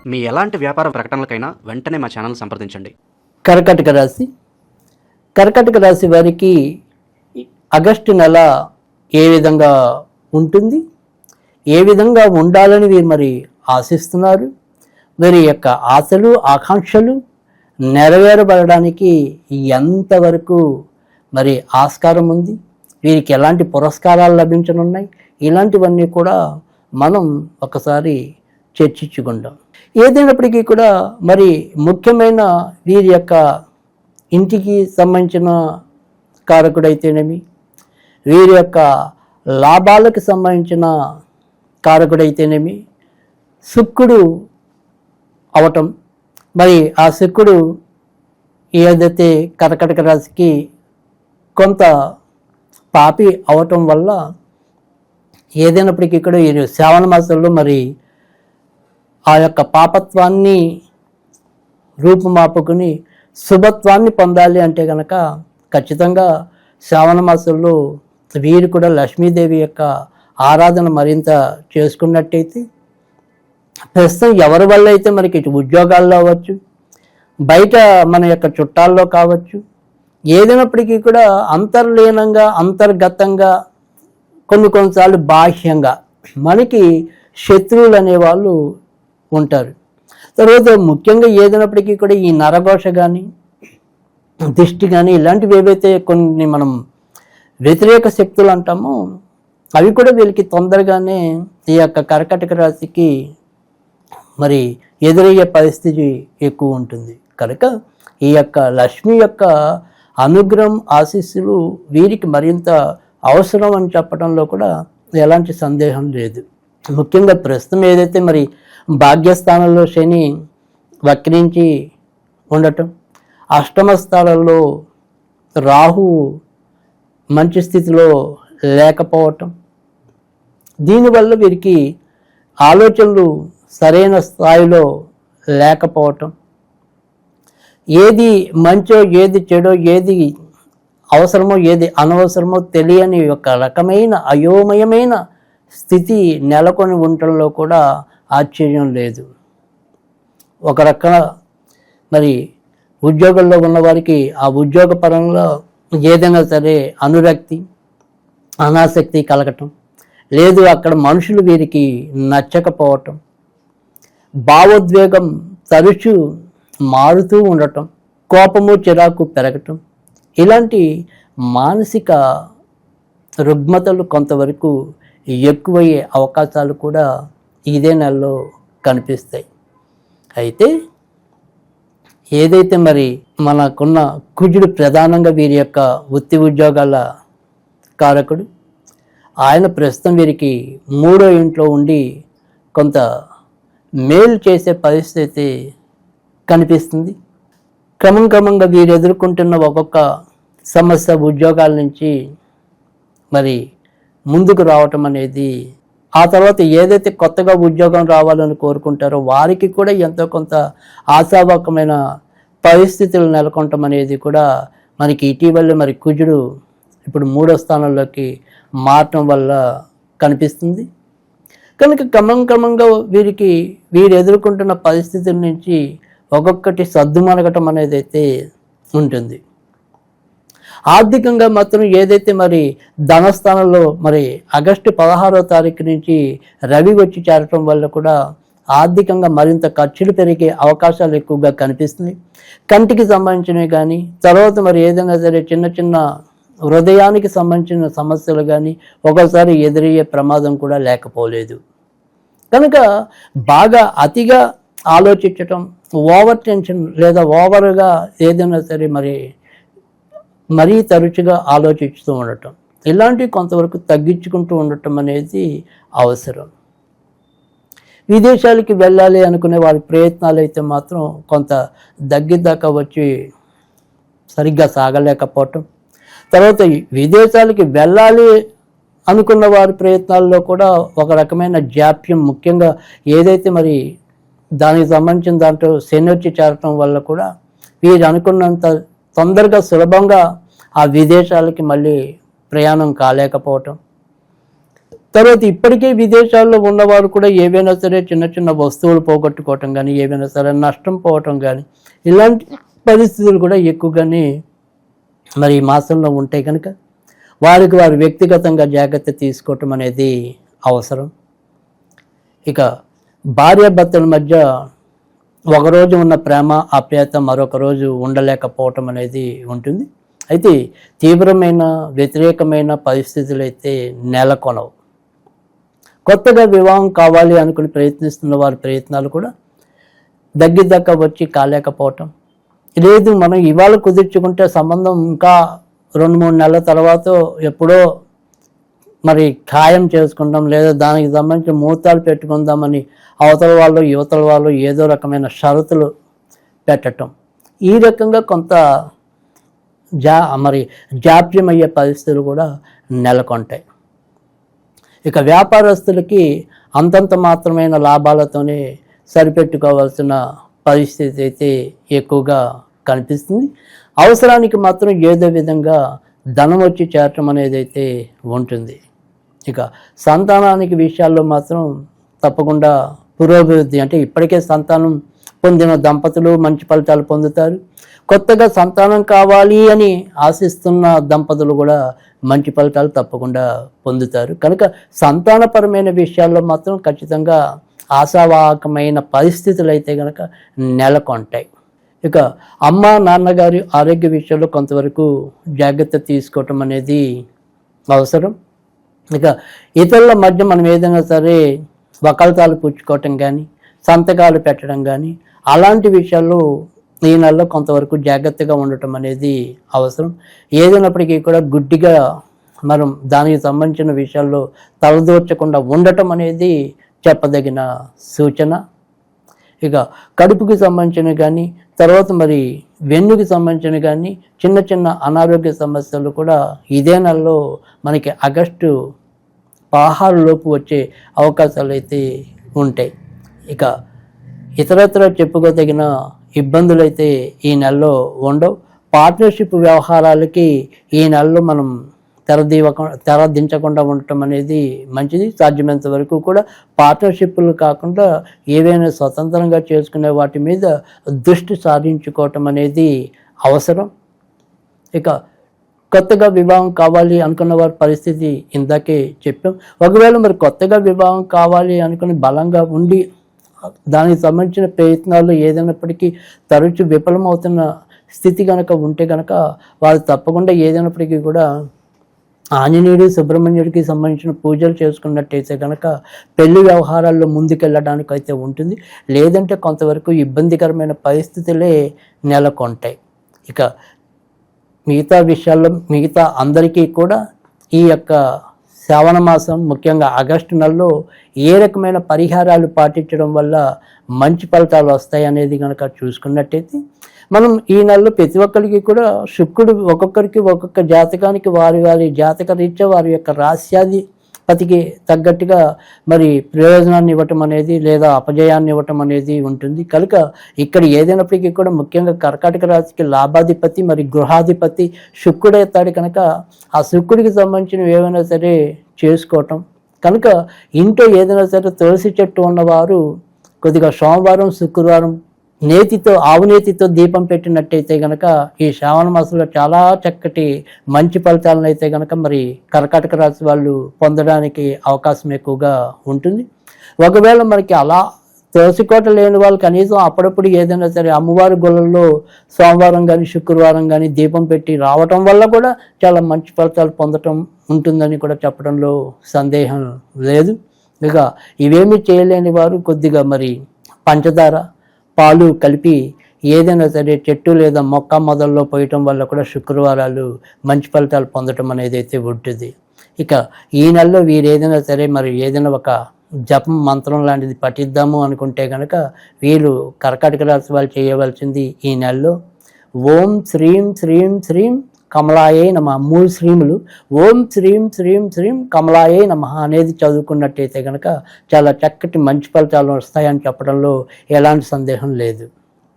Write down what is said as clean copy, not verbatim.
మీ ఎలాంటి వ్యాపార ప్రకటనలకైనా వెంటనే మా ఛానల్ సంప్రదించండి. కర్కాటక రాశి. కర్కాటక రాశి వారికి ఆగస్టు నెల ఏ విధంగా ఉంటుంది, ఏ విధంగా ఉండాలని వీరు మరి ఆశిస్తున్నారు, వీరి యొక్క ఆశలు ఆకాంక్షలు నెరవేరబడడానికి ఎంతవరకు మరి ఆస్కారం ఉంది, వీరికి ఎలాంటి పురస్కారాలు లభించనున్నాయి, ఇలాంటివన్నీ కూడా మనం ఒకసారి చర్చించుకుందాం. ఏదైనప్పటికీ కూడా మరి ముఖ్యమైన వీరి యొక్క ఇంటికి సంబంధించిన కారకుడైతేనేమి, వీరి యొక్క లాభాలకు సంబంధించిన కారకుడైతేనేమి శుక్రుడు అవటం, మరి ఆ శుక్రుడు ఏదైతే కర్కాటక రాశికి కొంత పాపి అవటం వల్ల ఏదైనప్పటికీ కూడా ఈ శ్రావణ మాసంలో మరి ఆ యొక్క పాపత్వాన్ని రూపుమాపుకుని శుభత్వాన్ని పొందాలి అంటే కనుక ఖచ్చితంగా శ్రావణ మాసంలో వీరు కూడా లక్ష్మీదేవి యొక్క ఆరాధన మరింత చేసుకున్నట్టయితే ప్రస్తుతం ఎవరి వల్ల అయితే మనకి ఉద్యోగాల్లో అవ్వచ్చు, బయట మన యొక్క చుట్టాల్లో కావచ్చు, ఏదైనప్పటికీ కూడా అంతర్లీనంగా అంతర్గతంగా కొన్నిసార్లు బాహ్యంగా మనకి శత్రువులు అనేవాళ్ళు ఉంటారు. తర్వాత ముఖ్యంగా ఏదైనప్పటికీ కూడా ఈ నరఘోష కానీ దిష్టి కానీ ఇలాంటివి ఏవైతే కొన్ని మనం వ్యతిరేక శక్తులు అంటామో అవి కూడా వీళ్ళకి తొందరగానే ఈ యొక్క కర్కాటక రాశికి మరి ఎదురయ్యే పరిస్థితి ఎక్కువ ఉంటుంది. కనుక ఈ యొక్క లక్ష్మి యొక్క అనుగ్రహం ఆశీస్సులు వీరికి మరింత అవసరం అని చెప్పడంలో కూడా ఎలాంటి సందేహం లేదు. ముఖ్యంగా ప్రస్తుతం ఏదైతే మరి భాగ్యస్థానంలో శని వక్రించి ఉండటం, అష్టమ స్థానంలో రాహు మంచి స్థితిలో లేకపోవటం, దీనివల్ల వీరికి ఆలోచనలు సరైన స్థాయిలో లేకపోవటం, ఏది మంచో ఏది చెడో ఏది అవసరమో ఏది అనవసరమో తెలియని ఒక రకమైన అయోమయమైన స్థితి నెలకొని ఉండటంలో కూడా ఆశ్చర్యం లేదు. ఒక రకం మరి ఉద్యోగంలో ఉన్నవారికి ఆ ఉద్యోగ పరంలో ఏదైనా సరే అనురక్తి అనాసక్తి కలగటం, లేదు అక్కడ మనుషులు వీరికి నచ్చకపోవటం, భావోద్వేగం తరచూ మారుతూ ఉండటం, కోపము చిరాకు పెరగటం, ఇలాంటి మానసిక రుగ్మతలు కొంతవరకు ఎక్కువయ్యే అవకాశాలు కూడా ఇదే నెలలో కనిపిస్తాయి. అయితే ఏదైతే మరి మనకున్న కుజుడు ప్రధానంగా వీరి యొక్క వృత్తి ఉద్యోగాల కారకుడు, ఆయన ప్రస్తుతం వీరికి 3వ ఇంట్లో ఉండి కొంత మేలు చేసే పరిస్థితి కనిపిస్తుంది. క్రమంగా వీరు ఎదుర్కొంటున్న ఒక్కొక్క సమస్య ఉద్యోగాల నుంచి మరి ముందుకు రావటం అనేది, ఆ తర్వాత ఏదైతే కొత్తగా ఉద్యోగం రావాలని కోరుకుంటారో వారికి కూడా ఎంతో కొంత ఆశావాకమైన పరిస్థితులు నెలకొనటం అనేది కూడా మనకి ఇటీవల మరి కుజుడు ఇప్పుడు 3వ స్థానంలోకి మారటం వల్ల కనిపిస్తుంది. కనుక క్రమంగా వీరు ఎదుర్కొంటున్న పరిస్థితుల నుంచి ఒక్కొక్కటి సర్దుమణగటం అనేది అయితే ఉంటుంది. ఆర్థికంగా మాత్రం ఏదైతే మరి ధనస్థానంలో మరి ఆగస్టు 16వ తారీఖు నుంచి రవి వచ్చి చేరటం వల్ల కూడా ఆర్థికంగా మరింత ఖర్చులు పెరిగే అవకాశాలు ఎక్కువగా కనిపిస్తుంది. కంటికి సంబంధించినవి కానీ, తర్వాత మరి ఏదైనా సరే చిన్న హృదయానికి సంబంధించిన సమస్యలు కానీ ఒకసారి ఎదురయ్యే ప్రమాదం కూడా లేకపోలేదు. కనుక బాగా అతిగా ఆలోచించటం, ఓవర్ టెన్షన్ లేదా ఓవర్గా ఏదైనా సరే మరీ తరచుగా ఆలోచిస్తూ ఉండటం, ఇలాంటివి కొంతవరకు తగ్గించుకుంటూ ఉండటం అనేది అవసరం. విదేశాలకి వెళ్ళాలి అనుకునే వారి ప్రయత్నాలు అయితే మాత్రం కొంత దగ్గరదాకా వచ్చి సరిగ్గా సాగలేకపోవటం, తర్వాత విదేశాలకి వెళ్ళాలి అనుకున్న వారి ప్రయత్నాల్లో కూడా ఒక రకమైన జాప్యం, ముఖ్యంగా ఏదైతే మరి దానికి సంబంధించిన దాంట్లో శని వచ్చి చేరటం వల్ల కూడా వీరు అనుకున్నంత తొందరగా సులభంగా ఆ విదేశాలకి మళ్ళీ ప్రయాణం కాలేకపోవటం, తర్వాత ఇప్పటికే విదేశాల్లో ఉన్నవారు కూడా ఏవైనా సరే చిన్న చిన్న వస్తువులు పోగొట్టుకోవటం కానీ, ఏవైనా సరే నష్టం పోవటం కానీ, ఇలాంటి పరిస్థితులు కూడా ఎక్కువగానే మరి ఈ మాసంలో ఉంటే కనుక వారికి వారు వ్యక్తిగతంగా జాగ్రత్త తీసుకోవటం అనేది అవసరం. ఇక భార్యాభర్తల మధ్య ఒకరోజు ఉన్న ప్రేమ ఆప్యాయత మరొక రోజు ఉండలేకపోవటం అనేది ఉంటుంది. అయితే తీవ్రమైన వ్యతిరేకమైన పరిస్థితులు అయితే నెలకొనవు. కొత్తగా వివాహం కావాలి అనుకుని ప్రయత్నిస్తున్న వారి ప్రయత్నాలు కూడా దగ్గర వచ్చి కాలేకపోవటం, లేదు మనం ఇవాళ కుదుర్చుకుంటే సంబంధం ఇంకా 2-3 నెలల తర్వాత ఎప్పుడో మరి ఖాయం చేసుకుందాం, లేదా దానికి సంబంధించిన ముహూర్తాలు పెట్టుకుందామని అవతల వాళ్ళు యువతల వాళ్ళు ఏదో రకమైన షరతులు పెట్టడం, ఈ రకంగా కొంత జాప్యం అయ్యే పరిస్థితులు కూడా నెలకొంటాయి. ఇక వ్యాపారస్తులకి అంతంత మాత్రమైన లాభాలతోనే సరిపెట్టుకోవాల్సిన పరిస్థితి అయితే ఎక్కువగా కనిపిస్తుంది. అవసరానికి మాత్రం ఏదో విధంగా ధనం వచ్చి చేరటం అనేది అయితే ఉంటుంది. ఇక సంతానానికి విషయాల్లో మాత్రం తప్పకుండా పురోభివృద్ధి, అంటే ఇప్పటికే సంతానం పొందిన దంపతులు మంచి ఫలితాలు పొందుతారు. కొత్తగా సంతానం కావాలి అని ఆశిస్తున్న దంపతులు కూడా మంచి ఫలితాలు తప్పకుండా పొందుతారు. కనుక సంతానపరమైన విషయాల్లో మాత్రం ఖచ్చితంగా ఆశావాహకమైన పరిస్థితులు అయితే కనుక నెలకొంటాయి. ఇక అమ్మ నాన్నగారి ఆరోగ్య విషయంలో కొంతవరకు జాగ్రత్త తీసుకోవటం అనేది అవసరం. ఇక ఇతరుల మధ్య మనం ఏదైనా సరే వకాల్తాలు పుచ్చుకోవటం కానీ, సంతకాలు పెట్టడం కానీ, అలాంటి విషయాల్లో ఈ నెలలో కొంతవరకు జాగ్రత్తగా ఉండటం అనేది అవసరం. ఏదైనప్పటికీ కూడా గుడ్డిగా మనం దానికి సంబంధించిన విషయాల్లో తలదూర్చకుండా ఉండటం అనేది చెప్పదగిన సూచన. ఇక కడుపుకి సంబంధించిన కానీ, తర్వాత మరి వెన్నుకి సంబంధించిన కానీ చిన్న చిన్న అనారోగ్య సమస్యలు కూడా ఇదే నెలలో మనకి ఆగస్టు 16 లోపు వచ్చే అవకాశాలు అయితే ఉంటాయి. ఇక ఇతరత్ర చెప్పుకోదగిన ఇబ్బందులు అయితే ఈ నెలలో ఉండవు. పార్ట్నర్షిప్ వ్యవహారాలకి ఈ నెలలో మనం తెరదించకుండా ఉండటం అనేది మంచిది. సాధ్యమైనంత వరకు కూడా పార్ట్నర్షిప్లు కాకుండా ఏవైనా స్వతంత్రంగా చేసుకునే వాటి మీద దృష్టి సారించుకోవటం అనేది అవసరం. ఇక కొత్తగా వివాహం కావాలి అనుకున్న వారి పరిస్థితి ఇందాకే చెప్పాం. ఒకవేళ మరి కొత్తగా వివాహం కావాలి అనుకుని బలంగా ఉండి దానికి సంబంధించిన ప్రయత్నాలు ఏదైనప్పటికీ తరచు విఫలమవుతున్న స్థితి కనుక ఉంటే కనుక వారు తప్పకుండా ఏదైనప్పటికీ కూడా ఆంజనేయుడు సుబ్రహ్మణ్యుడికి సంబంధించిన పూజలు చేసుకున్నట్టయితే కనుక పెళ్లి వ్యవహారాల్లో ముందుకెళ్ళడానికి అయితే ఉంటుంది. లేదంటే కొంతవరకు ఇబ్బందికరమైన పరిస్థితులే నెలకొంటాయి. ఇక మిగతా విషయాల్లో మిగతా అందరికీ కూడా ఈ యొక్క శ్రావణ మాసం ముఖ్యంగా ఆగస్టు నెలలో ఏ రకమైన పరిహారాలు పాటించడం వల్ల మంచి ఫలితాలు వస్తాయి అనేది కనుక చూసుకున్నట్టయితే మనం ఈ నెలలో ప్రతి ఒక్కరికి కూడా శుక్రుడు ఒక్కొక్కరికి ఒక్కొక్క జాతకానికి వారి జాతక రీత్యా వారి యొక్క రాశ్యాధిపతికి తగ్గట్టుగా మరి ప్రయోజనాన్ని ఇవ్వటం అనేది లేదా అపజయాన్ని ఇవ్వటం అనేది ఉంటుంది. కనుక ఇక్కడ ఏదైనప్పటికీ కూడా ముఖ్యంగా కర్కాటక రాశికి లాభాధిపతి మరి గృహాధిపతి శుక్రుడు అవుతాడు. కనుక ఆ శుక్రుడికి సంబంధించినవి ఏమైనా సరే చేసుకోవటం. కనుక ఇంట్లో ఏదైనా సరే తులసి చెట్టు ఉన్నవారు కొద్దిగా సోమవారం శుక్రవారం ఆవు నేతితో దీపం పెట్టినట్టయితే కనుక ఈ శ్రావణ మాసంలో చాలా చక్కటి మంచి ఫలితాలను అయితే కనుక మరి కర్కాటక రాశి వాళ్ళు పొందడానికి అవకాశం ఎక్కువగా ఉంటుంది. ఒకవేళ మనకి అలా తులసికోట లేని వాళ్ళు కనీసం అప్పుడప్పుడు ఏదైనా సరే అమ్మవారి గుళ్ళల్లో సోమవారం కానీ శుక్రవారం కానీ దీపం పెట్టి రావటం వల్ల కూడా చాలా మంచి ఫలితాలు పొందటం ఉంటుందని కూడా చెప్పడంలో సందేహం లేదు. ఇక ఇవేమీ చేయలేని వారు కొద్దిగా మరి పంచదార పాలు కలిపి ఏదైనా సరే చెట్టు లేదా మొక్క మొదల్లో పోయటం వల్ల కూడా శుక్రవారాలు మంచి ఫలితాలు పొందటం అనేది అయితే ఉంటుంది. ఇక ఈ నెలలో వీరు ఏదైనా సరే మరి ఏదైనా ఒక జపం మంత్రం లాంటిది పఠిద్దాము అనుకుంటే కనుక వీరు కర్కాటక రాశి వాళ్ళు చేయవలసింది ఈ నెలలో ఓం శ్రీం శ్రీం శ్రీం కమలాయే నమ, 3 శ్రీములు ఓం శ్రీం శ్రీం శ్రీం కమలాయే నమ అనేది చదువుకున్నట్టయితే కనుక చాలా చక్కటి మంచి ఫలితాలు వస్తాయని చెప్పడంలో ఎలాంటి సందేహం లేదు.